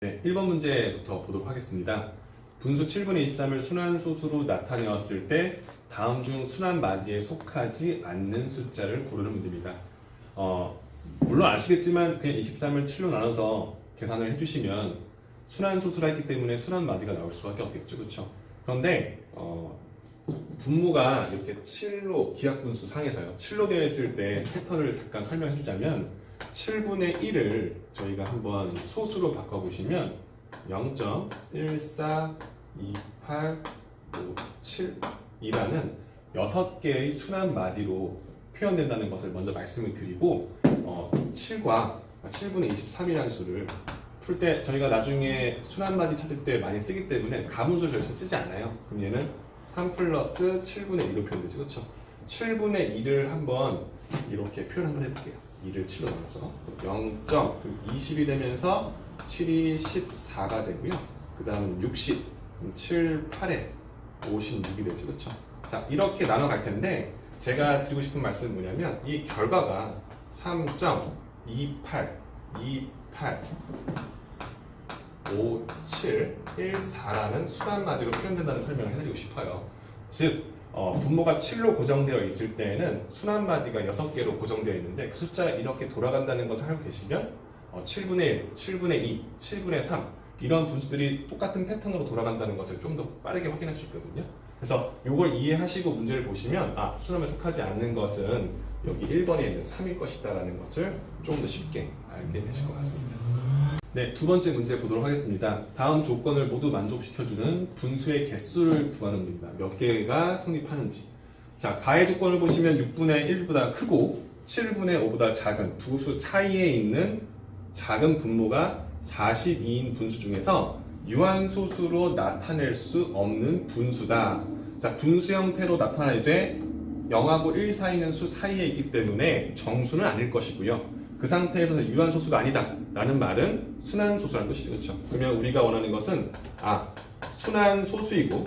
네, 1번 문제부터 보도록 하겠습니다. 분수 7분의 23을 순환소수로 나타내었을 때 다음 중 순환 마디에 속하지 않는 숫자를 고르는 문제입니다. 물론 아시겠지만 그냥 23을 7로 나눠서 계산을 해주시면 순환소수라 했기 때문에 순환 마디가 나올 수밖에 없겠죠. 그렇죠? 그런데 분모가 이렇게 7로 기하분수 상에서요. 7로 되어 있을 때 패턴을 잠깐 설명해 주자면 7분의 1을 저희가 한번 소수로 바꿔보시면 0.142857이라는 6개의 순환 마디로 표현된다는 것을 먼저 말씀을 드리고 7과 7분의 23이라는 수를 풀 때 저희가 나중에 순환 마디 찾을 때 많이 쓰기 때문에 가분수를 절대 쓰지 않아요. 그럼 얘는 3 플러스 7분의 2로 표현되죠. 그렇죠? 7분의 2를 한번 이렇게 표현 한번 해볼게요. 2를 7로 나눠서 0.20이 되면서 7이 14가 되고요. 그 다음 60, 7, 8에 56이 되죠. 그렇죠? 자, 이렇게 나눠갈 텐데 제가 드리고 싶은 말씀은 뭐냐면 이 결과가 3.28285714라는 순환 마디로 표현된다는 설명을 해드리고 싶어요. 즉 분모가 7로 고정되어 있을 때에는 순환 마디가 6개로 고정되어 있는데 그 숫자가 이렇게 돌아간다는 것을 알고 계시면 7분의 1, 7분의 2, 7분의 3 이런 분수들이 똑같은 패턴으로 돌아간다는 것을 좀 더 빠르게 확인할 수 있거든요. 그래서 이걸 이해하시고 문제를 보시면 순환에 속하지 않는 것은 여기 1번에 있는 3일 것이다 라는 것을 좀 더 쉽게 알게 되실 것 같습니다. 네, 두 번째 문제 보도록 하겠습니다. 다음 조건을 모두 만족시켜주는 분수의 개수를 구하는 문제입니다. 몇 개가 성립하는지. 자, 가해 조건을 보시면 6분의 1보다 크고 7분의 5보다 작은 두 수 사이에 있는 작은 분모가 42인 분수 중에서 유한소수로 나타낼 수 없는 분수다. 자, 분수 형태로 나타나되 0하고 1 사이는 수 사이에 있기 때문에 정수는 아닐 것이고요. 그 상태에서 유한소수가 아니다 라는 말은 순환소수라는 뜻이죠. 그렇죠? 그러면 우리가 원하는 것은 순환소수이고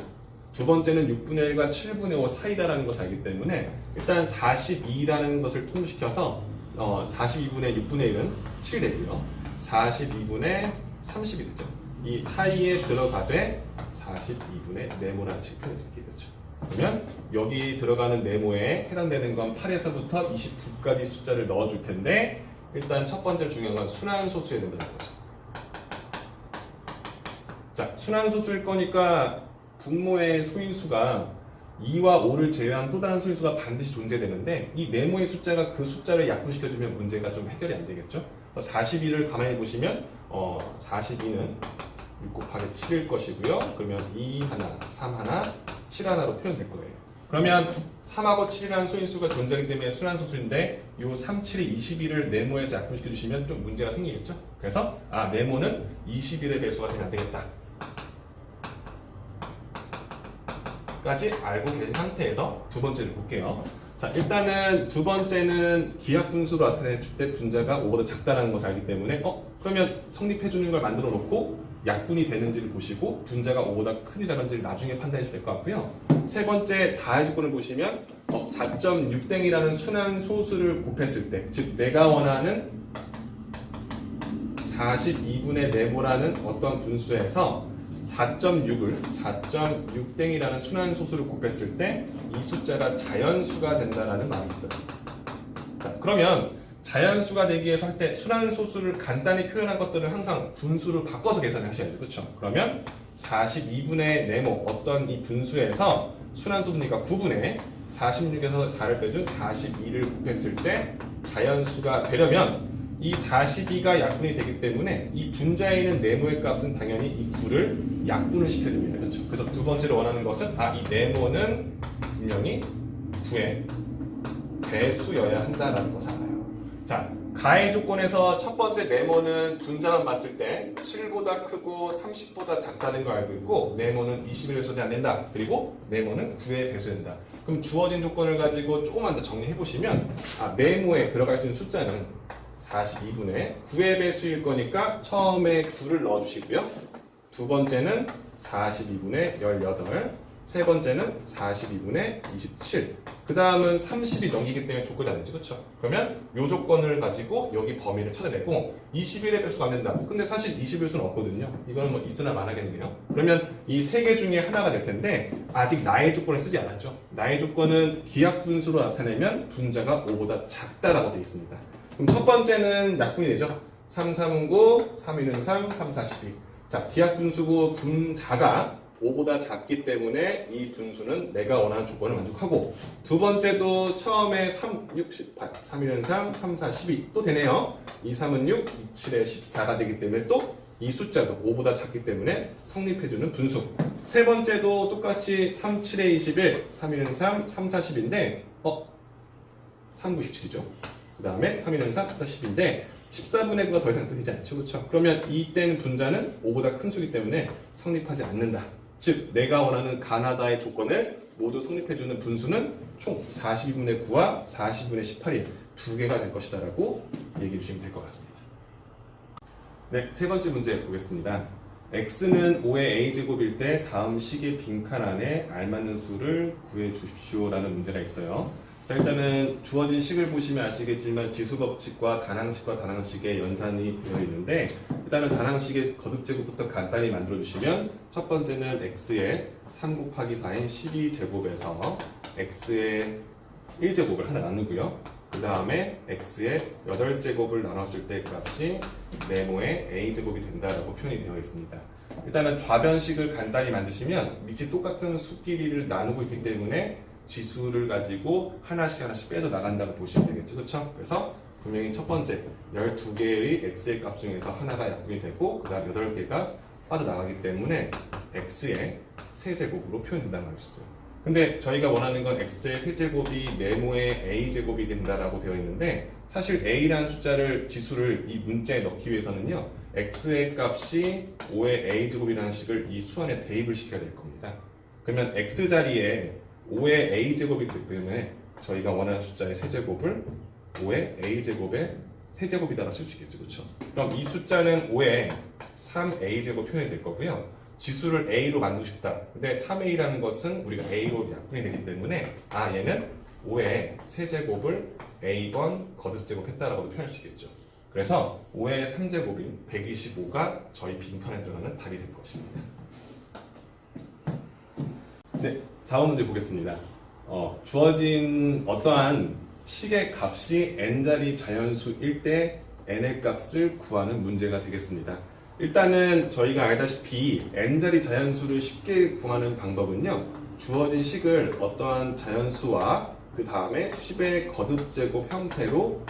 두 번째는 6분의 1과 7분의 5 사이다라는 것을 알기 때문에 일단 42라는 것을 통분시켜서 42분의 6분의 1은 7 되고요. 42분의 30이 되죠. 이 사이에 들어가되 42분의 네모라는 식표를 드릴게요. 그렇죠? 그러면 여기 들어가는 네모에 해당되는 건 8에서부터 29까지 숫자를 넣어줄 텐데 일단 첫 번째 중요한 건 순환소수여야 된다는 거죠. 자, 순환소수일 거니까 분모의 소인수가 2와 5를 제외한 또 다른 소인수가 반드시 존재되는데 이 네모의 숫자가 그 숫자를 약분시켜주면 문제가 좀 해결이 안 되겠죠. 그래서 42를 가만히 보시면 42는 6 곱하기 7일 것이고요. 그러면 2 하나, 3 하나, 7 하나로 표현될 거예요. 그러면 3하고 7이라는 소인수가 존재하기 때문에 순환소수인데 이 3, 7이 21을 네모에서 약분시켜 주시면 좀 문제가 생기겠죠. 그래서 네모는 21의 배수가 되면 안 되겠다 까지 알고 계신 상태에서 두 번째를 볼게요. 자, 일단은 두 번째는 기하분수로 나타냈을 때 분자가 5보다 작다는 것을 알기 때문에 그러면 성립해주는 걸 만들어 놓고 약분이 되는지를 보시고 분자가 5보다 큰지 작은지를 나중에 판단해주면 될 것 같고요. 세 번째 다해 조건을 보시면 4.6땡이라는 순환소수를 곱했을 때, 즉 내가 원하는 42분의 네모라는 어떤 분수에서 4.6땡이라는 순환소수를 곱했을 때 이 숫자가 자연수가 된다는 말이 있어요. 자, 그러면 자연수가 되기 위해서 할 때 순환소수를 간단히 표현한 것들을 항상 분수로 바꿔서 계산을 하셔야죠. 그렇죠? 그러면 42분의 네모 어떤 이 분수에서 순환소수니까 9분의 46에서 4를 빼준 42를 곱했을 때 자연수가 되려면 이 42가 약분이 되기 때문에 이 분자에 있는 네모의 값은 당연히 이 9를 약분을 시켜줍니다. 그렇죠? 그래서 두 번째로 원하는 것은 이 네모는 분명히 9의 배수여야 한다라는 것을 알아요. 자, 가해 조건에서 첫 번째 네모는 분자만 봤을 때 7보다 크고 30보다 작다는 걸 알고 있고 네모는 21의 배수는 안 된다. 그리고 네모는 9의 배수된다. 그럼 주어진 조건을 가지고 조금만 더 정리해 보시면 네모에 들어갈 수 있는 숫자는 42분의 9의 배수일 거니까 처음에 9를 넣어주시고요. 두 번째는 42분의 18, 세 번째는 42분의 27. 그 다음은 30이 넘기기 때문에 조건이 안 되죠. 그렇죠? 그러면 이 조건을 가지고 여기 범위를 찾아내고 21의 배수가 안 된다. 근데 사실 20의 수는 없거든요. 이거는 뭐 있으나 마나겠네요. 그러면 이 세 개 중에 하나가 될 텐데 아직 나의 조건을 쓰지 않았죠. 나의 조건은 기하 분수로 나타내면 분자가 5보다 작다라고 되어 있습니다. 그럼 첫 번째는 약분이 되죠. 3, 3은 9, 3, 1은 3, 3, 4, 12. 자, 기하 분수고 분자가 5보다 작기 때문에 이 분수는 내가 원하는 조건을 만족하고 두 번째도 처음에 3, 6, 18, 3, 1은 3, 3, 4, 12 또 되네요. 2, 3은 6, 2, 7에 14가 되기 때문에 또 이 숫자도 5보다 작기 때문에 성립해주는 분수. 세 번째도 똑같이 3, 7에 21, 3, 1은 3, 3, 4, 10인데 3, 9, 17이죠. 그 다음에 3, 1은 3, 4, 10인데 14분의 9가 더 이상 되지 않죠. 그렇죠? 그러면 이때는 분자는 5보다 큰 수기 때문에 성립하지 않는다. 즉 내가 원하는 가나다의 조건을 모두 성립해주는 분수는 총 42분의 9와 40분의 18이 두 개가 될 것이다 라고 얘기해 주시면 될 것 같습니다. 네, 세 번째 문제 보겠습니다. x는 5의 a제곱일 때 다음 식의 빈칸 안에 알맞는 수를 구해 주십시오 라는 문제가 있어요. 자, 일단은 주어진 식을 보시면 아시겠지만 지수법칙과 다항식의 연산이 되어 있는데 일단은 다항식의 거듭제곱부터 간단히 만들어 주시면 첫 번째는 x의 3 곱하기 4인 12제곱에서 x의 1제곱을 하나 나누고요. 그 다음에 x의 8제곱을 나눴을 때 값이 네모의 a제곱이 된다라고 표현이 되어 있습니다. 일단은 좌변식을 간단히 만드시면 밑이 똑같은 수끼리를 나누고 있기 때문에 지수를 가지고 하나씩 빼져 나간다고 보시면 되겠죠. 그렇죠? 그래서 분명히 첫 번째 12개의 x의 값 중에서 하나가 약분이 되고 그 다음 8개가 빠져나가기 때문에 x의 세제곱으로 표현된다는 말이었어요. 근데 저희가 원하는 건 x의 세제곱이 네모의 a제곱이 된다라고 되어 있는데 사실 a라는 숫자를 지수를 이 문자에 넣기 위해서는요 x의 값이 5의 a제곱이라는 식을 이 수 안에 대입을 시켜야 될 겁니다. 그러면 x 자리에 5의 a제곱이 되기 때문에 저희가 원하는 숫자의 세제곱을 5의 a제곱의 세제곱이다라 쓸 수 있겠죠. 그렇죠? 그럼 이 숫자는 5의 3a제곱 표현이 될 거고요. 지수를 a로 만들고 싶다. 근데 3a라는 것은 우리가 a로 약분이 되기 때문에 얘는 5의 세제곱을 a번 거듭제곱 했다라고도 표현할 수 있겠죠. 그래서 5의 3제곱인 125가 저희 빈칸에 들어가는 답이 될 것입니다. 네, 4번 문제 보겠습니다. 주어진 어떠한 식의 값이 n자리 자연수일 때 n의 값을 구하는 문제가 되겠습니다. 일단은 저희가 알다시피 n자리 자연수를 쉽게 구하는 방법은요. 주어진 식을 어떠한 자연수와 그 다음에 10의 거듭제곱 형태로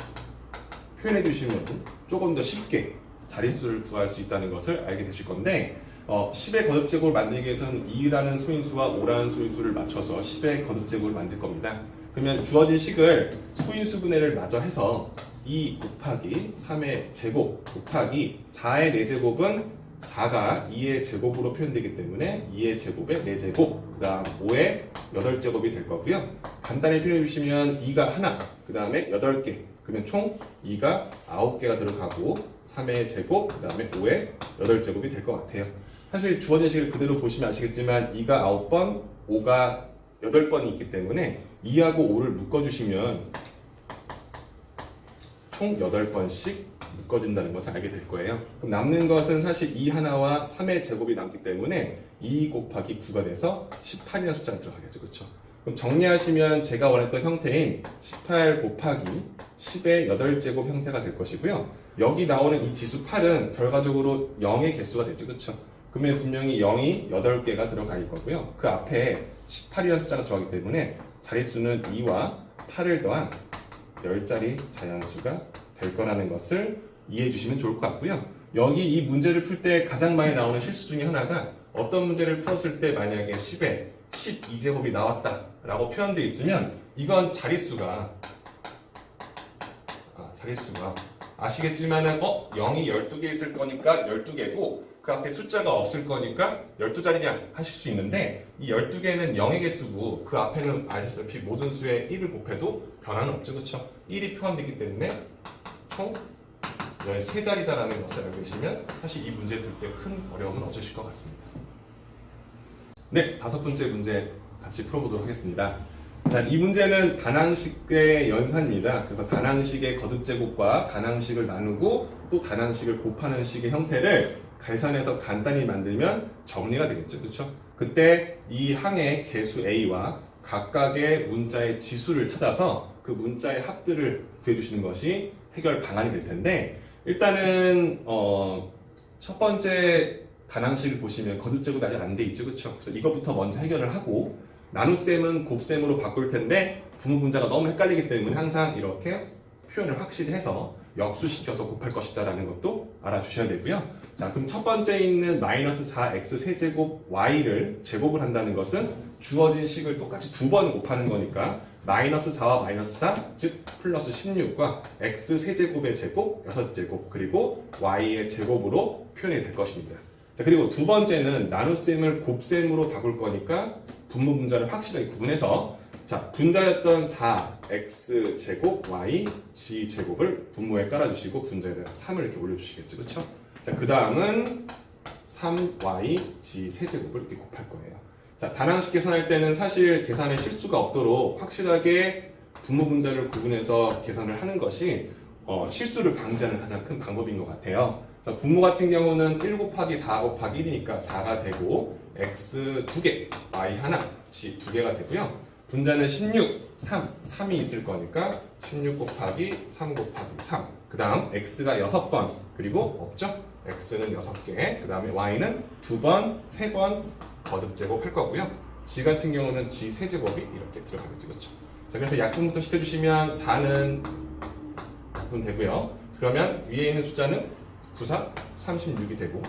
표현해 주시면 조금 더 쉽게 자릿수를 구할 수 있다는 것을 알게 되실 건데 10의 거듭제곱을 만들기 위해서는 2라는 소인수와 5라는 소인수를 맞춰서 10의 거듭제곱을 만들 겁니다. 그러면 주어진 식을 소인수 분해를 마저 해서 2 곱하기 3의 제곱 곱하기 4의 4제곱은 4가 2의 제곱으로 표현되기 때문에 2의 제곱의 4제곱 그 다음 5의 8제곱이 될 거고요. 간단히 표현해 주시면 2가 하나 그 다음에 8개 그러면 총 2가 9개가 들어가고 3의 제곱 그 다음에 5의 8제곱이 될 것 같아요. 사실 주어진 식을 그대로 보시면 아시겠지만 2가 9번 5가 8번이 있기 때문에 2하고 5를 묶어주시면 총 8번씩 묶어준다는 것을 알게 될 거예요. 그럼 남는 것은 사실 2 하나와 3의 제곱이 남기 때문에 2 곱하기 9가 돼서 18이라는 숫자가 들어가겠죠. 그렇죠? 그럼 정리하시면 제가 원했던 형태인 18 곱하기 10의 8제곱 형태가 될 것이고요. 여기 나오는 이 지수 8은 결과적으로 0의 개수가 되죠. 그렇죠? 그러면 분명히 0이 8개가 들어갈 거고요. 그 앞에 18이라는 숫자가 들어가기 때문에 자릿수는 2와 8을 더한 10자리 자연수가 될 거라는 것을 이해해 주시면 좋을 것 같고요. 여기 이 문제를 풀 때 가장 많이 나오는 실수 중에 하나가 어떤 문제를 풀었을 때 만약에 10에 12제곱이 나왔다 라고 표현되어 있으면 이건 자릿수가 아시겠지만은 0이 12개 있을 거니까 12개고 그 앞에 숫자가 없을 거니까 12자리냐 하실 수 있는데 이 12개는 0의 개수고 그 앞에는 아시다시피 모든 수에 1을 곱해도 변화는 없죠. 그렇죠? 1이 포함되기 때문에 총 13자리다라는 것을 알고 계시면 사실 이 문제 풀 때 큰 어려움은 없으실 것 같습니다. 네, 다섯 번째 문제 같이 풀어보도록 하겠습니다. 자, 이 문제는 단항식의 연산입니다. 그래서 단항식의 거듭제곱과 단항식을 나누고 또 단항식을 곱하는 식의 형태를 계산해서 간단히 만들면 정리가 되겠죠. 그렇죠? 그때 이 항의 개수 A와 각각의 문자의 지수를 찾아서 그 문자의 합들을 구해주시는 것이 해결 방안이 될 텐데, 일단은 첫 번째 단항식을 보시면 거듭제곱이 아직 안 돼 있죠. 그렇죠? 그래서 이것부터 먼저 해결을 하고, 나눗셈은 곱셈으로 바꿀 텐데 부모 분자가 너무 헷갈리기 때문에 항상 이렇게 표현을 확실히 해서 역수시켜서 곱할 것이다 라는 것도 알아주셔야 되고요. 자, 그럼 첫 번째 있는 마이너스 4x 세제곱 y를 제곱을 한다는 것은 주어진 식을 똑같이 두 번 곱하는 거니까 마이너스 4와 마이너스 4, 즉 플러스 16과 x 세제곱의 제곱, 6제곱, 그리고 y의 제곱으로 표현이 될 것입니다. 자, 그리고 두 번째는 나눗셈을 곱셈으로 바꿀 거니까 분모 분자를 확실하게 구분해서, 자, 분자였던 4x 제곱 y g 제곱을 분모에 깔아주시고 분자에다가 3을 이렇게 올려주시겠죠, 그렇죠? 자, 그 다음은 3y g 세제곱을 이렇게 곱할 거예요. 자, 단항식 계산할 때는 사실 계산에 실수가 없도록 확실하게 분모 분자를 구분해서 계산을 하는 것이 실수를 방지하는 가장 큰 방법인 것 같아요. 자, 분모 같은 경우는 1 곱하기 4 곱하기 1이니까 4가 되고 x 2개, y 하나, g 2개가 되고요. 분자는 16, 3이 있을 거니까 16 곱하기 3 곱하기 3. 그 다음 x가 6번, 그리고 없죠? x는 6개, 그 다음에 y는 2번, 3번 거듭제곱 할 거고요. g 같은 경우는 g 세제곱이 이렇게 들어가겠죠, 그렇죠? 자, 그래서 약분부터 시켜주시면 4는 약분 되고요. 그러면 위에 있는 숫자는 94, 36이 되고,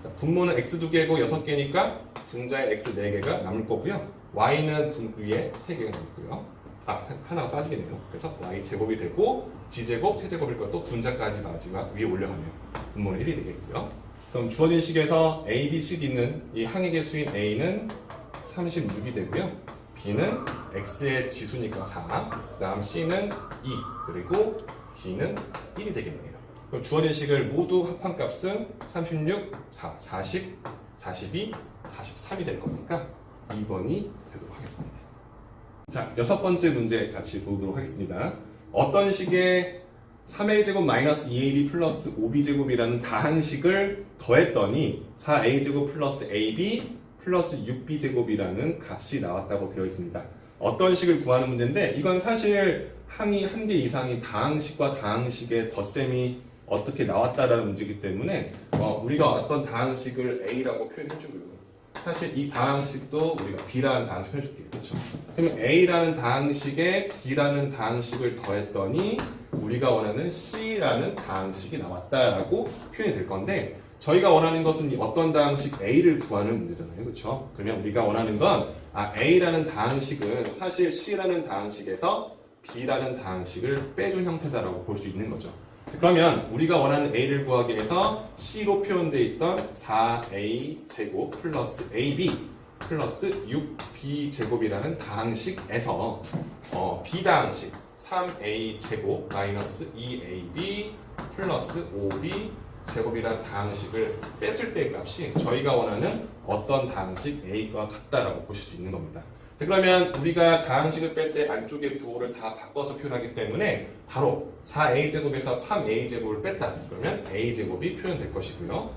자, 분모는 x 2개고 6개니까 분자에 x 4개가 남을 거고요. y는 위에 3개가 남고요. 하나가 빠지겠네요. 그래서 y 제곱이 되고 g제곱, 세제곱일 것도 분자까지 마지막 위에 올려가면 분모는 1이 되겠고요. 그럼 주어진 식에서 a, b, c, d는 이 항의 개수인 a는 36이 되고요. b는 x의 지수니까 4, 그 다음 c는 2, 그리고 d는 1이 되겠네요. 그럼 주어진 식을 모두 합한 값은 36, 4, 40, 42, 43이 될 거니까 2번이 되도록 하겠습니다. 자, 여섯 번째 문제 같이 보도록 하겠습니다. 어떤 식의 3a제곱 마이너스 2ab 플러스 5b제곱이라는 다항식을 더했더니 4a제곱 플러스 ab 플러스 6b제곱이라는 값이 나왔다고 되어 있습니다. 어떤 식을 구하는 문제인데, 이건 사실 항이 한 개 이상이 다항식과 다항식의 덧셈이 어떻게 나왔다라는 문제이기 때문에 우리가 어떤 다항식을 a라고 표현해주고요. 사실 이 다항식도 우리가 b라는 다항식 표현해줄게요. 그렇죠? 그러면 a라는 다항식에 b라는 다항식을 더했더니 우리가 원하는 c라는 다항식이 나왔다라고 표현이 될 건데, 저희가 원하는 것은 어떤 다항식 a를 구하는 문제잖아요. 그렇죠? 그러면 우리가 원하는 건 a라는 다항식은 사실 c라는 다항식에서 b라는 다항식을 빼준 형태다라고 볼 수 있는 거죠. 그러면 우리가 원하는 a를 구하기 위해서 c로 표현되어 있던 4a 제곱 플러스 ab 플러스 6b 제곱이라는 다항식에서 b다항식 3a 제곱 마이너스 2ab 플러스 5b 제곱이라는 다항식을 뺐을 때의 값이 저희가 원하는 어떤 다항식 a과 같다라고 보실 수 있는 겁니다. 자, 그러면 우리가 다항식을 뺄 때 안쪽의 부호를 다 바꿔서 표현하기 때문에 바로 4a제곱에서 3a제곱을 뺐다. 그러면 a제곱이 표현될 것이고요.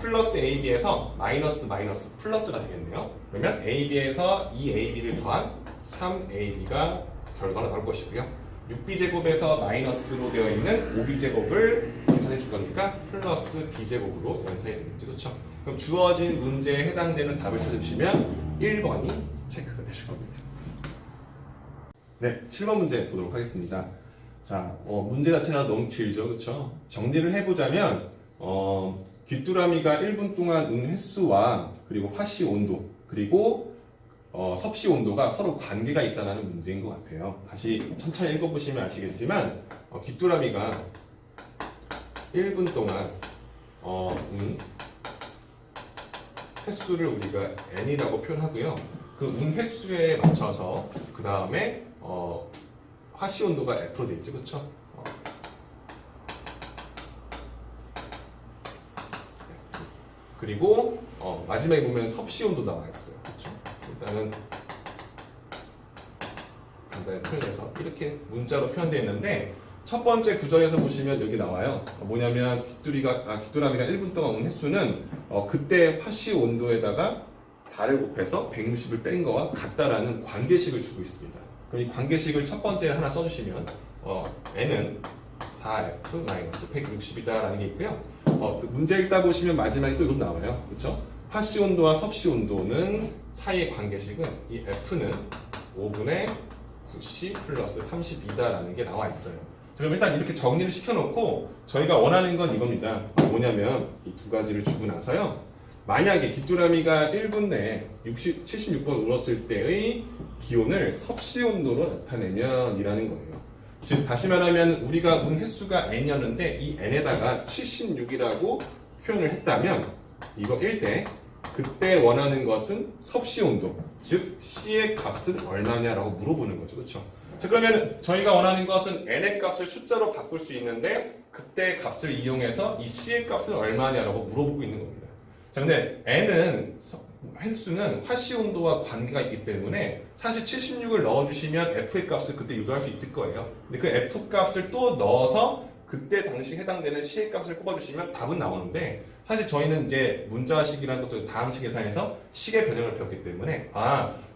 플러스 ab에서 마이너스 마이너스 플러스가 되겠네요. 그러면 ab에서 2ab를 더한 3ab가 결과로 나올 것이고요. 6b제곱에서 마이너스로 되어 있는 5b제곱을 계산해 줄 거니까 플러스 b제곱으로 연산이 되겠죠. 그렇죠? 그럼 주어진 문제에 해당되는 답을 찾으시면 1번이 체크가 되실 겁니다. 네, 7번 문제 보도록 하겠습니다. 자, 문제 자체가 너무 길죠, 그렇죠? 정리를 해보자면 귀뚜라미가 1분 동안 은 횟수와 그리고 화씨 온도 그리고 섭씨 온도가 서로 관계가 있다는 문제인 것 같아요. 다시 천천히 읽어보시면 아시겠지만 귀뚜라미가 1분 동안 은 횟수를 우리가 n이라고 표현하고요. 그 운 횟수에 맞춰서 그 다음에 화씨 온도가 F로 되어 있죠, 그렇죠? 그리고 마지막에 보면 섭씨 온도 나와 있어요. 그렇죠? 일단은 간단히 표현해서 이렇게 문자로 표현되어 있는데 첫 번째 구절에서 보시면 여기 나와요. 뭐냐면 귀뚜라미가 1분 동안 온 횟수는 그때 화씨 온도에다가 4를 곱해서 160을 뺀 거와 같다라는 관계식을 주고 있습니다. 그럼 이 관계식을 첫 번째 하나 써주시면 n은 4f-160이다라는 게 있고요. 문제 읽다 보시면 마지막에 또 이것도 나와요. 그렇죠? 화씨 온도와 섭씨 온도는 사이의 관계식은 이 f는 5분의 9c 플러스 32다라는 게 나와 있어요. 그럼 일단 이렇게 정리를 시켜놓고 저희가 원하는 건 이겁니다. 뭐냐면 이 두 가지를 주고 나서요. 만약에 귀뚜라미가 1분 내에 76번 울었을 때의 기온을 섭씨 온도로 나타내면 이라는 거예요. 즉 다시 말하면 우리가 운 횟수가 n이었는데 이 n에다가 76이라고 표현을 했다면 이거 1대 그때 원하는 것은 섭씨 온도, 즉 C의 값은 얼마냐라고 물어보는 거죠. 그렇죠? 자, 그러면 저희가 원하는 것은 n의 값을 숫자로 바꿀 수 있는데 그때 값을 이용해서 이 C의 값은 얼마냐라고 물어보고 있는 겁니다. 자, 근데 n은 횟수는 화씨 온도와 관계가 있기 때문에 사실 76을 넣어주시면 f의 값을 그때 유도할 수 있을 거예요. 근데 그 f 값을 또 넣어서 그때 당시 해당되는 C의 값을 뽑아주시면 답은 나오는데 사실 저희는 이제 문자식이라는 것도 다항식 계산에서 식의 변형을 배웠기 때문에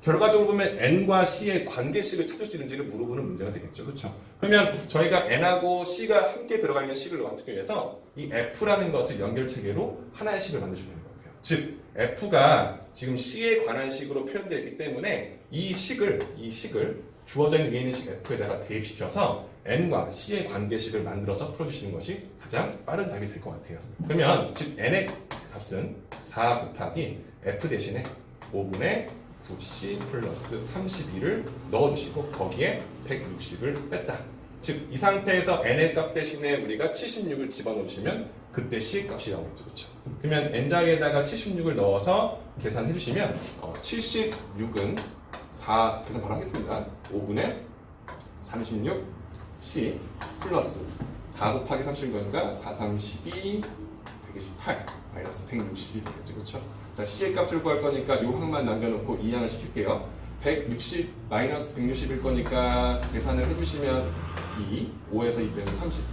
결과적으로 보면 n과 C의 관계식을 찾을 수 있는지를 물어보는 문제가 되겠죠. 그렇죠? 그러면 저희가 n하고 C가 함께 들어가 있는 식을 만들기 위해서 이 f라는 것을 연결체계로 하나의 식을 만들어주면 되는 것 같아요. 즉 f가 지금 C에 관한 식으로 표현되어 있기 때문에 이 식을 주어져 있는 위에 있는 식 f에다가 대입시켜서 n과 C의 관계식을 만들어서 풀어주시는 것이 가장 빠른 답이 될 것 같아요. 그러면 즉 n의 값은 4 곱하기 f 대신에 5분의 9c 플러스 32를 넣어주시고 거기에 160을 뺐다. 즉 이 상태에서 n의 값 대신에 우리가 76을 집어넣으시면 그때 C의 값이 나오겠죠. 그렇죠? 그러면 n장에다가 76을 넣어서 계산해 주시면 76은 4 계산 바로 하겠습니다. 5분의 36C 플러스 4 곱하기 36이니까 4, 32, 128 마이너스 160이 되겠죠. 그렇죠? 자, C의 값을 구할 거니까 요 항만 남겨놓고 이 항을 시킬게요. 160 마이너스 160일 거니까 계산을 해주시면 2, 5에서 2 빼면 30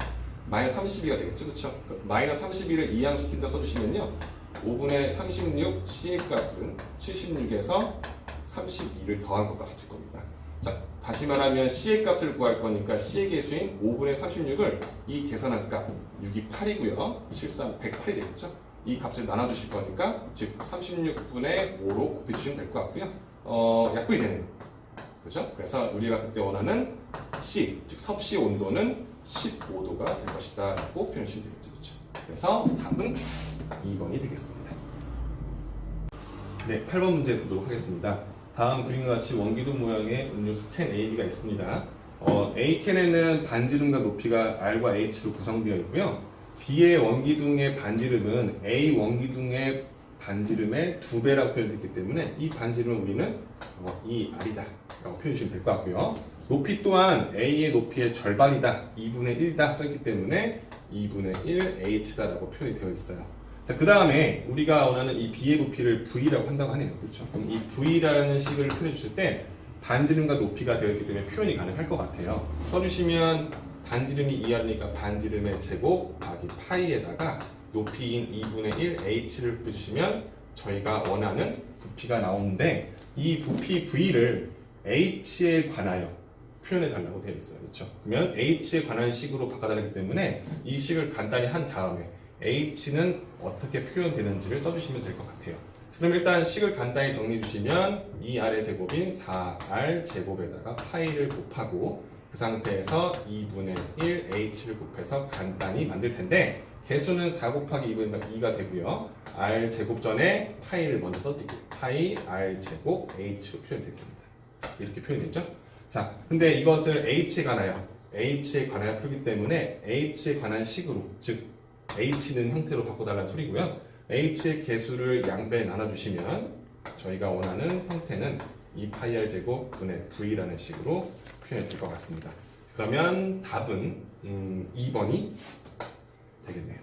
마이너스 32가 되겠죠. 그렇죠? 마이너스 31을 이항 시킨다 써주시면요 5분의 36 C의 값은 76에서 32를 더한 것과 같을 겁니다. 자, 다시 말하면 C의 값을 구할 거니까 C의 개수인 5분의 36을 이 계산한 값 6이 8이고요 73, 108이 되겠죠. 이 값을 나눠주실 거니까 즉 36분의 5로 곱해주시면 될 것 같고요 약분이 되는 그렇죠? 그래서 우리가 그때 원하는 C, 즉 섭씨 온도는 15도가 될 것이다 라고 표현하시면 되겠죠. 그렇죠? 그래서 답은 2번이 되겠습니다. 네, 8번 문제 보도록 하겠습니다. 다음 그림과 같이 원기둥 모양의 음료수 캔 AB가 있습니다. A캔에는 반지름과 높이가 R과 H로 구성되어 있고요. B의 원기둥의 반지름은 A 원기둥의 반지름의 2배라고 표현되기 때문에 이 반지름은 우리는 이 R이다 라고 표현하시면 될 것 같고요. 높이 또한 A의 높이의 절반이다, 2분의 1다 썼기 때문에 2분의 1 H다 라고 표현이 되어 있어요. 자, 그 다음에 우리가 원하는 이 B의 높이를 V라고 한다고 하네요. 그렇죠? 그럼 이 V라는 식을 표현해 주실 때 반지름과 높이가 되어 있기 때문에 표현이 가능할 것 같아요. 써주시면 반지름이 2R이니까 반지름의 제곱 곱하기 파이에다가 높이인 2분의 1 H를 빼주시면 저희가 원하는 부피가 나오는데 이 부피 V를 H에 관하여 표현해 달라고 되어 있어요. 그렇죠? 그러면 H에 관한 식으로 바꿔달라기 때문에 이 식을 간단히 한 다음에 H는 어떻게 표현되는지를 써주시면 될 것 같아요. 그럼 일단 식을 간단히 정리해 주시면 2R의 제곱인 4R 제곱에다가 파이를 곱하고 그 상태에서 2분의 1 H를 곱해서 간단히 만들 텐데 개수는 4 곱하기 2가 되고요. R 제곱 전에 파이를 먼저 써드릴게요. 파이 R 제곱 H로 표현될 겁니다. 이렇게 표현되죠? 자, 근데 이것을 H에 관하여 풀기 때문에 H에 관한 식으로, 즉 H는 형태로 바꿔달라는 소리고요. H의 개수를 양배에 나눠주시면 저희가 원하는 형태는 2파이 R 제곱 분의 V라는 식으로 표현이 될 것 같습니다. 그러면 답은 2번이 되겠네요.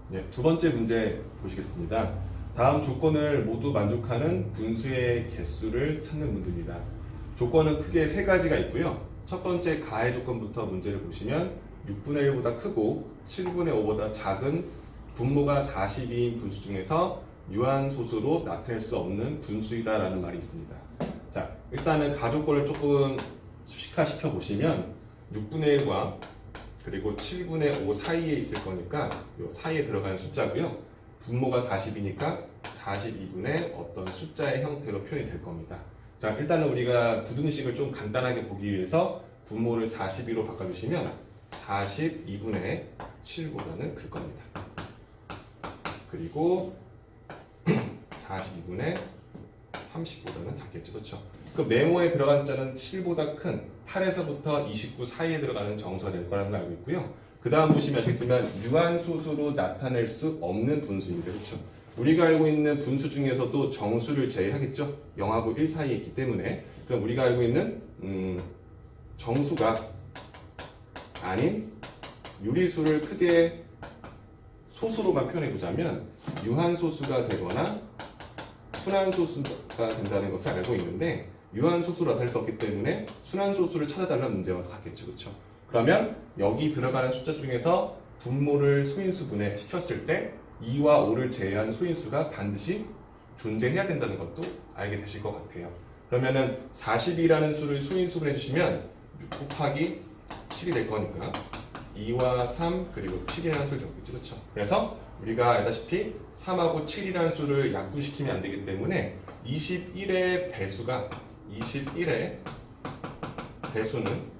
네, 두 번째 문제 보시겠습니다. 다음 조건을 모두 만족하는 분수의 개수를 찾는 문제입니다. 조건은 크게 세 가지가 있고요. 첫 번째 가해 조건부터 문제를 보시면 6분의 1보다 크고 7분의 5보다 작은 분모가 42인 분수 중에서 유한소수로 나타낼 수 없는 분수이다라는 말이 있습니다. 자, 일단은 가조건을 조금 수식화시켜 보시면 6분의 1과 그리고 7분의 5 사이에 있을 거니까 이 사이에 들어가는 숫자고요. 분모가 40이니까 42분의 어떤 숫자의 형태로 표현이 될 겁니다. 자, 일단은 우리가 부등식을 좀 간단하게 보기 위해서 분모를 42로 바꿔주시면 42분의 7보다는 클 겁니다. 그리고 42분의 30보다는 작겠죠. 그렇죠? 그 메모에 들어간 숫자는 7보다 큰 8에서부터 29 사이에 들어가는 정수가 될 거라는 걸 알고 있고요. 그 다음 보시면 아시겠지만 유한소수로 나타낼 수 없는 분수입니다. 그렇죠? 우리가 알고 있는 분수 중에서도 정수를 제외하겠죠. 0하고 1 사이에 있기 때문에. 그럼 우리가 알고 있는 정수가 아닌 유리수를 크게 소수로만 표현해 보자면 유한소수가 되거나 순한소수가 된다는 것을 알고 있는데 유한소수로 나타낼 수 없기 때문에 순한소수를 찾아달라는 문제와 같겠죠. 그렇죠? 그러면 여기 들어가는 숫자 중에서 분모를 소인수분해 시켰을 때 2와 5를 제외한 소인수가 반드시 존재해야 된다는 것도 알게 되실 것 같아요. 그러면은 42라는 수를 소인수분해 주시면 6 곱하기 7이 될 거니까 2와 3 그리고 7이라는 수를 적겠죠. 그렇죠? 그래서 우리가 알다시피 3하고 7이라는 수를 약분시키면 안 되기 때문에 21의 배수가 21의 배수는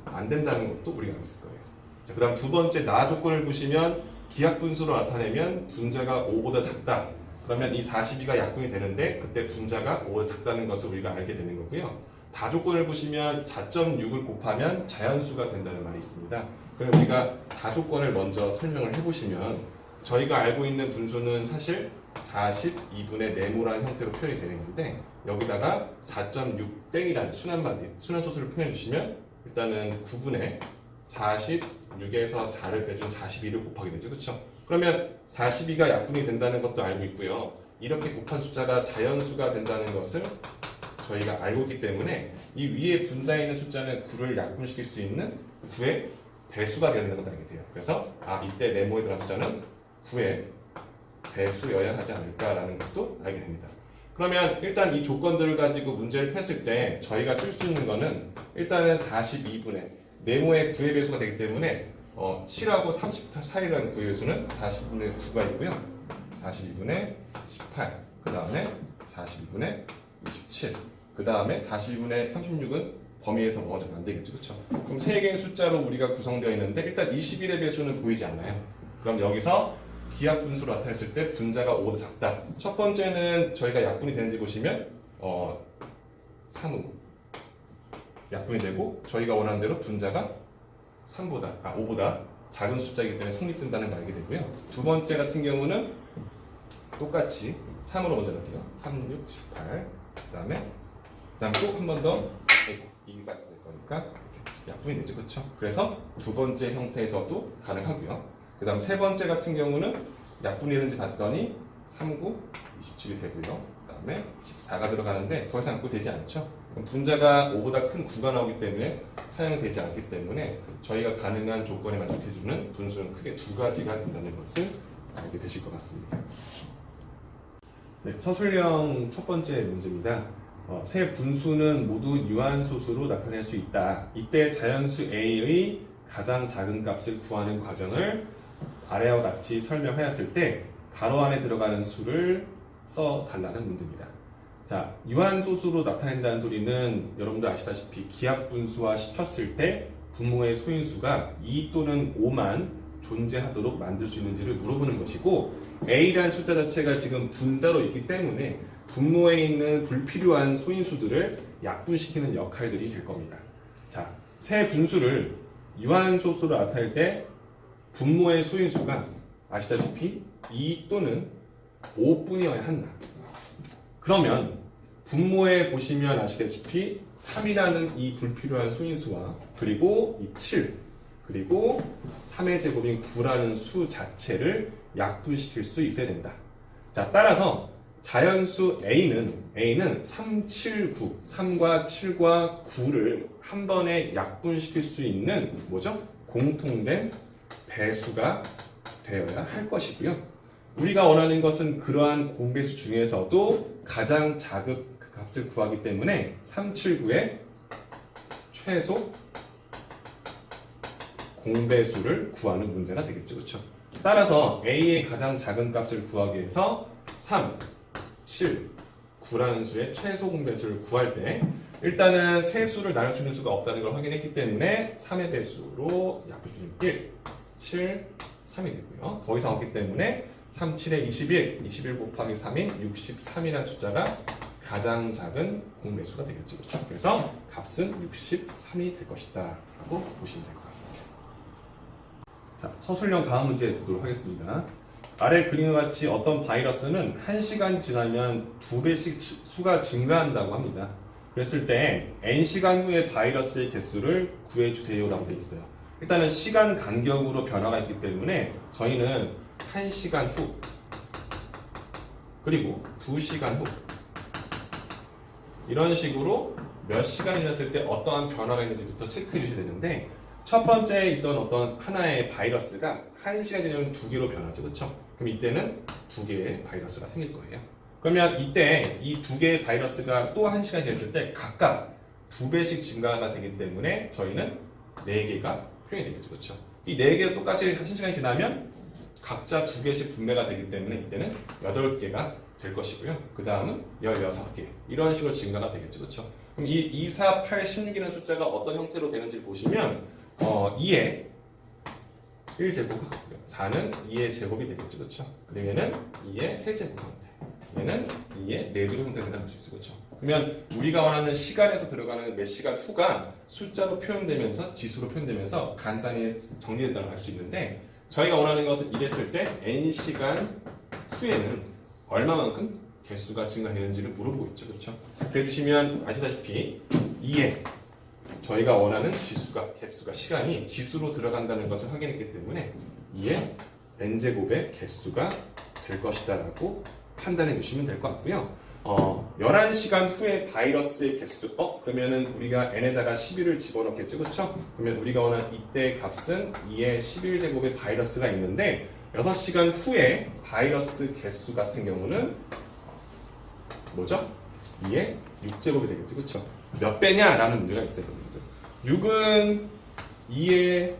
안 된다는 것도 우리가 알고 있을 거예요. 자, 그다음 두 번째 나 조건을 보시면 기하분수로 나타내면 분자가 5보다 작다. 그러면 이 42가 약분이 되는데 그때 분자가 5보다 작다는 것을 우리가 알게 되는 거고요. 다 조건을 보시면 4.6을 곱하면 자연수가 된다는 말이 있습니다. 그럼 우리가 다 조건을 먼저 설명을 해보시면 저희가 알고 있는 분수는 사실 42분의 네모라는 형태로 표현이 되는 건데 여기다가 4.6땡이라는 순한소수를 표현해 주시면 일단은 9분의 46에서 4를 빼준 42를 곱하게 되죠. 그렇죠? 그러면 42가 약분이 된다는 것도 알고 있고요. 이렇게 곱한 숫자가 자연수가 된다는 것을 저희가 알고 있기 때문에 이 위에 분자에 있는 숫자는 9를 약분시킬 수 있는 9의 배수가 되어야 된다는 것도 알게 돼요. 그래서 이때 네모에 들어간 숫자는 9의 배수여야 하지 않을까라는 것도 알게 됩니다. 그러면 일단 이 조건들을 가지고 문제를 폈을 때 저희가 쓸 수 있는 거는 일단은 42분의 네모의 9의 배수가 되기 때문에 7하고 30 사이에 들어간 9의 배수는 42분의 9가 있고요. 42분의 18, 그 다음에 42분의 27, 그 다음에 42분의 36은 범위에서 먹어주면 안 되겠죠. 그렇죠? 그럼 세 개의 숫자로 우리가 구성되어 있는데 일단 21의 배수는 보이지 않나요? 그럼 여기서 기하분수로 나타냈을 때 분자가 5보다 작다. 첫 번째는 저희가 약분이 되는지 보시면 3은 약분이 되고 저희가 원하는 대로 분자가 5보다 작은 숫자이기 때문에 성립된다는 걸 알게 되고요. 두 번째 같은 경우는 똑같이 3으로 먼저 넣을게요. 3, 6, 18. 그다음에 꼭 한 번 더 2가 될 거니까 약분이 되죠. 그렇죠? 그래서 두 번째 형태에서도 가능하고요. 그 다음 세 번째 같은 경우는 약분이 되는지 봤더니 3, 9, 27이 되고요. 그 다음에 14가 들어가는데 더 이상 약분이 되지 않죠. 그럼 분자가 5보다 큰 9가 나오기 때문에 사용되지 않기 때문에 저희가 가능한 조건에 만족해주는 분수는 크게 두 가지가 된다는 것을 알게 되실 것 같습니다. 네, 서술형 첫 번째 문제입니다. 세 분수는 모두 유한소수로 나타낼 수 있다. 이때 자연수 A의 가장 작은 값을 구하는 과정을 아래와 같이 설명하였을 때 가로 안에 들어가는 수를 써달라는 문제입니다. 자, 유한소수로 나타낸다는 소리는 여러분들 아시다시피 기하분수화 시켰을 때 분모의 소인수가 2 또는 5만 존재하도록 만들 수 있는지를 물어보는 것이고 A라는 숫자 자체가 지금 분자로 있기 때문에 분모에 있는 불필요한 소인수들을 약분시키는 역할들이 될 겁니다. 자, 세 분수를 유한소수로 나타낼 때 분모의 소인수가 아시다시피 2 또는 5뿐이어야 한다. 그러면 분모에 보시면 아시다시피 3이라는 이 불필요한 소인수와 그리고 이 7 그리고 3의 제곱인 9라는 수 자체를 약분시킬 수 있어야 된다. 자, 따라서 자연수 A는 3, 7, 9, 3과 7과 9를 한 번에 약분시킬 수 있는 뭐죠? 공통된 배수가 되어야 할 것이고요. 우리가 원하는 것은 그러한 공배수 중에서도 가장 작은 값을 구하기 때문에 3, 7, 9의 최소 공배수를 구하는 문제가 되겠죠. 그렇죠? 따라서 A의 가장 작은 값을 구하기 위해서 3, 7, 9라는 수의 최소 공배수를 구할 때 일단은 세 수를 나눌 수 있는 수가 없다는 걸 확인했기 때문에 3의 배수로 약분해주면 1, 7, 3이 되고요. 더 이상 없기 때문에 3, 7에 21, 21 곱하기 3인 63이라는 숫자가 가장 작은 공배수가 되겠죠. 그렇죠? 그래서 값은 63이 될 것이다 라고 보시면 될 것 같습니다. 자, 서술형 다음 문제 보도록 하겠습니다. 아래 그림과 같이 어떤 바이러스는 1시간 지나면 2배씩 수가 증가한다고 합니다. 그랬을 때 n시간 후에 바이러스의 개수를 구해주세요 라고 되어 있어요. 일단은 시간 간격으로 변화가 있기 때문에 저희는 1시간 후 그리고 2시간 후 이런 식으로 몇 시간이 지났을 때 어떠한 변화가 있는지부터 체크해 주셔야 되는데 첫 번째 있던 어떤 하나의 바이러스가 1시간 지나면 2개로 변하죠. 그렇죠? 그럼 이때는 2개의 바이러스가 생길 거예요. 그러면 이때 이 2개의 바이러스가 또 1시간 지났을 때 각각 2배씩 증가가 되기 때문에 저희는 4개가 표현이 되겠죠. 그렇죠? 이 4개가 똑같이 1시간이 지나면 각자 2개씩 분배가 되기 때문에 이때는 8개가 될 것이고요. 그 다음은 16개 이런 식으로 증가가 되겠죠. 그렇죠? 그럼 이 2, 4, 8, 16이라는 숫자가 어떤 형태로 되는지 보시면 2의 1제곱 같고요. 4는 2의 제곱이 되겠죠. 그렇죠? 그리고 얘는 2의 세제곱 형태. 얘는 2의 4제곱 형태가 된다는 것이죠. 그렇죠? 그러면 우리가 원하는 시간에서 들어가는 몇 시간 후가 숫자로 표현되면서 지수로 표현되면서 간단히 정리된다고 할 수 있는데 저희가 원하는 것은 이랬을 때 n시간 후에는 얼마만큼 개수가 증가되는지를 물어보고 있죠. 그렇죠? 그래 주시면 아시다시피 2에 저희가 원하는 개수가 시간이 지수로 들어간다는 것을 확인했기 때문에 2의 n제곱의 개수가 될 것이다 라고 판단해 주시면 될 것 같고요. 11시간 후에 바이러스의 개수 그러면은 우리가 n에다가 11을 집어넣겠죠. 그렇죠? 그러면 우리가 원하는 이때 값은 2의 11제곱의 바이러스가 있는데 6시간 후에 바이러스 개수 같은 경우는 뭐죠? 2의 6제곱이 되겠죠. 그렇죠? 몇 배냐라는 문제가 있어요. 6은 2의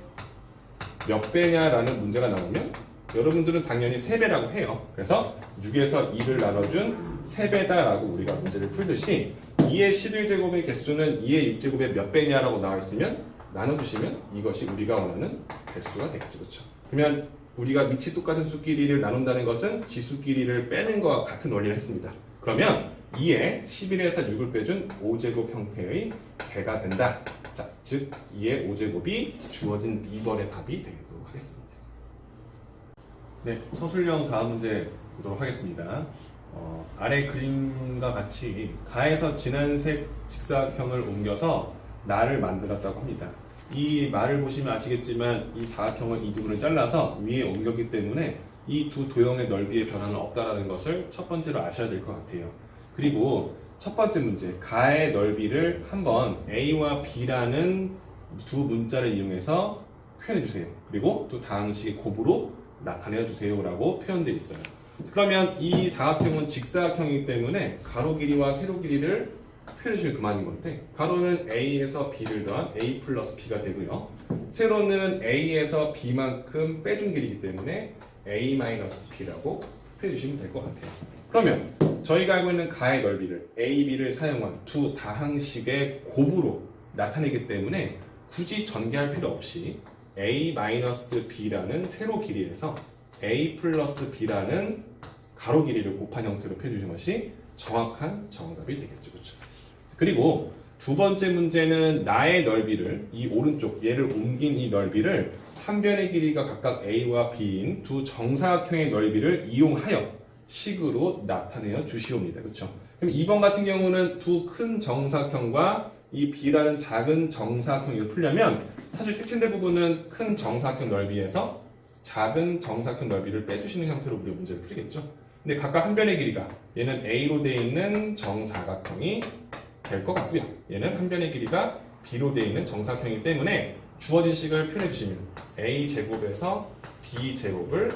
몇 배냐라는 문제가 나오면 여러분들은 당연히 3배라고 해요. 그래서 6에서 2를 나눠준 3배다라고 우리가 문제를 풀듯이 2의 11제곱의 개수는 2의 6제곱의 몇 배냐라고 나와 있으면 나눠주시면 이것이 우리가 원하는 개수가 되겠죠. 그렇죠? 그러면 우리가 밑이 똑같은 수끼리를 나눈다는 것은 지수끼리를 빼는 것과 같은 원리를 했습니다. 그러면 2에 11에서 6을 빼준 5제곱 형태의 개가 된다. 자, 즉 2의 5제곱이 주어진 2번의 답이 되도록 하겠습니다. 네, 서술형 다음 문제 보도록 하겠습니다. 아래 그림과 같이 가에서 진한 색 직사각형을 옮겨서 날을 만들었다고 합니다. 이 말을 보시면 아시겠지만 이 사각형을 이 부분을 잘라서 위에 옮겼기 때문에 이 두 도형의 넓이의 변화는 없다라는 것을 첫 번째로 아셔야 될 것 같아요. 그리고 첫 번째 문제, 가의 넓이를 한번 A와 B라는 두 문자를 이용해서 표현해 주세요. 그리고 두 다항식의 곱으로 나타내 주세요 라고 표현되어 있어요. 그러면 이 사각형은 직사각형이기 때문에 가로 길이와 세로 길이를 표현해 주시면 그만인 건데 가로는 A에서 B를 더한 A 플러스 B가 되고요. 세로는 A에서 B만큼 빼준 길이기 때문에 A 마이너스 B라고 표현해 주시면 될 것 같아요. 그러면 저희가 알고 있는 가의 넓이를 A, B를 사용한 두 다항식의 곱으로 나타내기 때문에 굳이 전개할 필요 없이 A 마이너스 B라는 세로 길이에서 A 플러스 B라는 가로 길이를 곱한 형태로 표현해주신 것이 정확한 정답이 되겠죠. 그렇죠? 그리고 두 번째 문제는 나의 넓이를 이 오른쪽 얘를 옮긴 이 넓이를 한 변의 길이가 각각 A와 B인 두 정사각형의 넓이를 이용하여 식으로 나타내어 주시옵니다. 그렇죠? 그럼 2번 같은 경우는 두 큰 정사각형과 이 B라는 작은 정사각형을 풀려면 사실 색칠된 부분은 큰 정사각형 넓이에서 작은 정사각 넓이를 빼주시는 형태로 우리가 문제를 풀겠죠. 근데 각각 한 변의 길이가 얘는 A로 되어 있는 정사각형이 될 것 같고요. 얘는 한 변의 길이가 B로 되어 있는 정사각형이기 때문에 주어진 식을 표현해 주시면 A제곱에서 B제곱을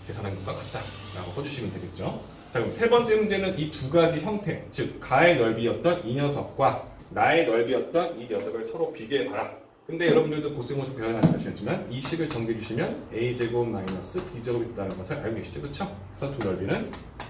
계산한 것과 같다라고 써주시면 되겠죠. 자, 그럼 세 번째 문제는 이 두 가지 형태, 즉 가의 넓이였던 이 녀석과 나의 넓이였던 이 녀석을 서로 비교해봐라. 근데 여러분들도 고생고생 배워가시겠지만 이 식을 정비해 주시면 a제곱 마이너스 b제곱이 있다는 것을 알고 계시죠, 그렇죠? 그래서 두 넓이는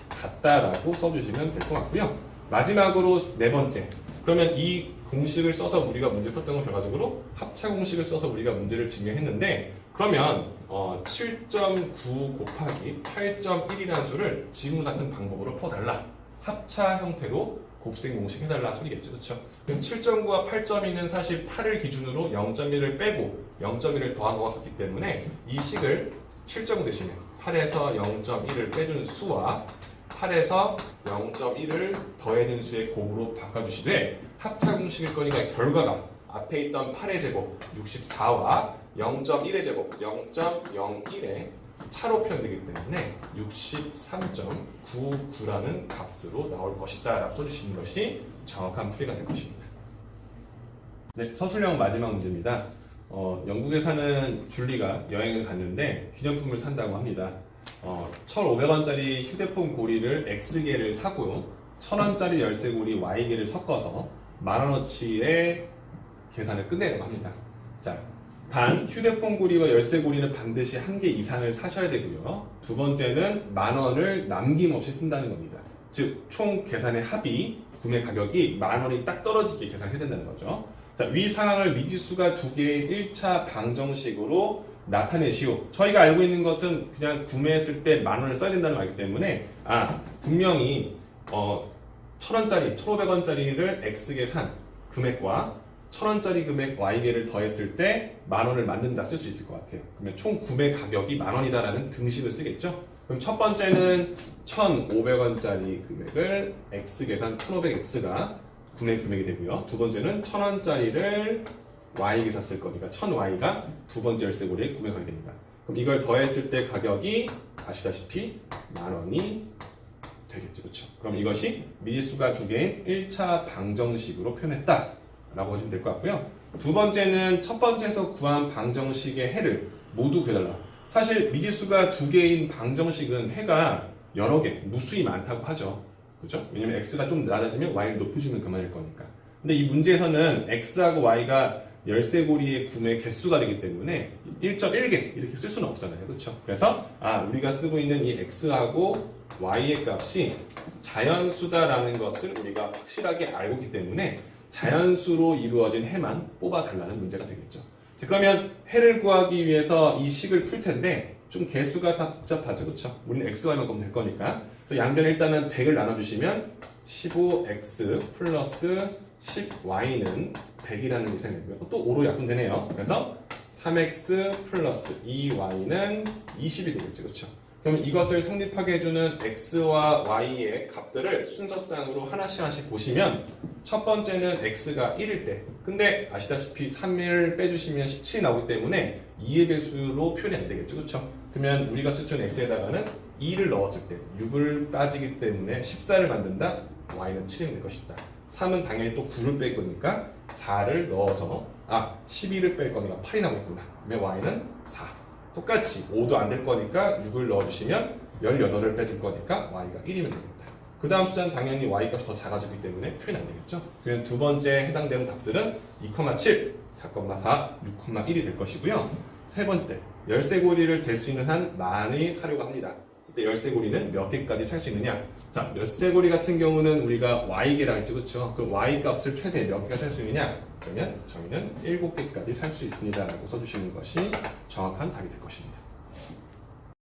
같다라고 써주시면 될 것 같고요. 마지막으로 네 번째, 그러면 이 공식을 써서 우리가 문제 풀었던 건 결과적으로 합차 공식을 써서 우리가 문제를 증명했는데, 그러면 7.9 곱하기 8.1이라는 수를 지금 같은 방법으로 풀어달라. 합차 형태로 곱셈 공식 해달라 소리겠죠, 그렇죠? 그럼 7.9와 8.2는 사실 8을 기준으로 0.1을 빼고 0.1을 더한 것과 같기 때문에 이 식을 7.9 대신에 8에서 0.1을 빼준 수와 8에서 0.1을 더해준 수의 곱으로 바꿔주시되, 합차 공식일 거니까 결과가 앞에 있던 8의 제곱 64와 0.1의 제곱 0.01의 차로 표현되기 때문에 63.99라는 값으로 나올 것이다 라고 써주시는 것이 정확한 풀이가 될 것입니다. 네, 서술형 마지막 문제입니다. 영국에 사는 줄리가 여행을 갔는데 기념품을 산다고 합니다. 1,500원짜리 휴대폰 고리를 X개를 사고요, 1,000원짜리 열쇠고리 Y개를 섞어서 10,000원어치의 계산을 끝내려고 합니다. 자, 단 휴대폰 고리와 열쇠 고리는 반드시 한 개 이상을 사셔야 되고요. 두 번째는 10,000원을 남김없이 쓴다는 겁니다. 즉, 총 계산의 합이 구매 가격이 10,000원이 딱 떨어지게 계산해야 된다는 거죠. 자, 위 상황을 미지수가 두 개의 1차 방정식으로 나타내시오. 저희가 알고 있는 것은 그냥 구매했을 때 10,000원을 써야 된다는 걸 알기 때문에 분명히 1,000원짜리, 1,500원짜리를 X개 산 금액과 1,000원짜리 금액 Y개를 더했을 때 10,000원을 만든다 쓸 수 있을 것 같아요. 그러면 총 구매 가격이 10,000원이다라는 등식을 쓰겠죠. 그럼 첫 번째는 1,500원짜리 금액을 X 계산 1,500X가 구매 금액이 되고요. 두 번째는 1,000원짜리를 Y개 샀을 거니까 1,000Y가 두 번째 열쇠고리의 구매 가격이 됩니다. 그럼 이걸 더했을 때 가격이 아시다시피 10,000원이 되겠죠. 그렇죠? 그럼 이것이 미지수가 두 개인 1차 방정식으로 표현했다 라고 하시면 될 것 같고요. 두 번째는 첫 번째에서 구한 방정식의 해를 모두 구해달라. 사실 미지수가 두 개인 방정식은 해가 여러 개, 무수히 많다고 하죠. 그죠? 왜냐면 x가 좀 낮아지면 y를 높여주면 그만일 거니까. 근데 이 문제에서는 x하고 y가 열쇠고리의 구매 개수가 되기 때문에 1.1개 이렇게 쓸 수는 없잖아요. 그렇죠? 그래서 우리가 쓰고 있는 이 x하고 y의 값이 자연수다라는 것을 우리가 확실하게 알고 있기 때문에 자연수로 이루어진 해만 뽑아달라는 문제가 되겠죠. 자, 그러면 해를 구하기 위해서 이 식을 풀 텐데 좀 개수가 다 복잡하죠, 그렇죠? 우리는 x, y만 보면 될 거니까. 그래서 양변에 일단은 100을 나눠주시면 15x 플러스 10y는 100이라는 계산이 되고요. 또 5로 약분되네요. 그래서 3x 플러스 2y는 20이 되겠죠, 그렇죠? 그럼 이것을 성립하게 해주는 x와 y의 값들을 순서상으로 하나씩 보시면, 첫 번째는 x가 1일 때, 근데 아시다시피 3을 빼주시면 17이 나오기 때문에 2의 배수로 표현이 안 되겠죠, 그렇죠? 그러면 우리가 쓸 수 있는 x에다가는 2를 넣었을 때 6을 빠지기 때문에 14를 만든다. y는 7이 될 것이다. 3은 당연히 또 9를 뺄 거니까 4를 넣어서 12를 뺄 거니까 8이 나오겠구나. 그러면 y는 4. 똑같이 5도 안 될 거니까 6을 넣어주시면 18을 빼줄 거니까 y가 1이면 됩니다. 그 다음 숫자는 당연히 y 값이 더 작아지기 때문에 표현 안 되겠죠. 그럼 두 번째 해당되는 답들은 2,7, 4,4, 6,1이 될 것이고요. 세 번째, 열쇠고리를 될 수 있는 한 많이 사려고 합니다. 이때 열쇠고리는 몇 개까지 살 수 있느냐? 자, 열쇠고리 같은 경우는 우리가 y개라고 했죠, 그렇죠? 그럼 y 값을 최대 몇 개가 살 수 있느냐? 그러면 저희는 7개까지 살 수 있습니다 라고 써주시는 것이 정확한 답이 될 것입니다.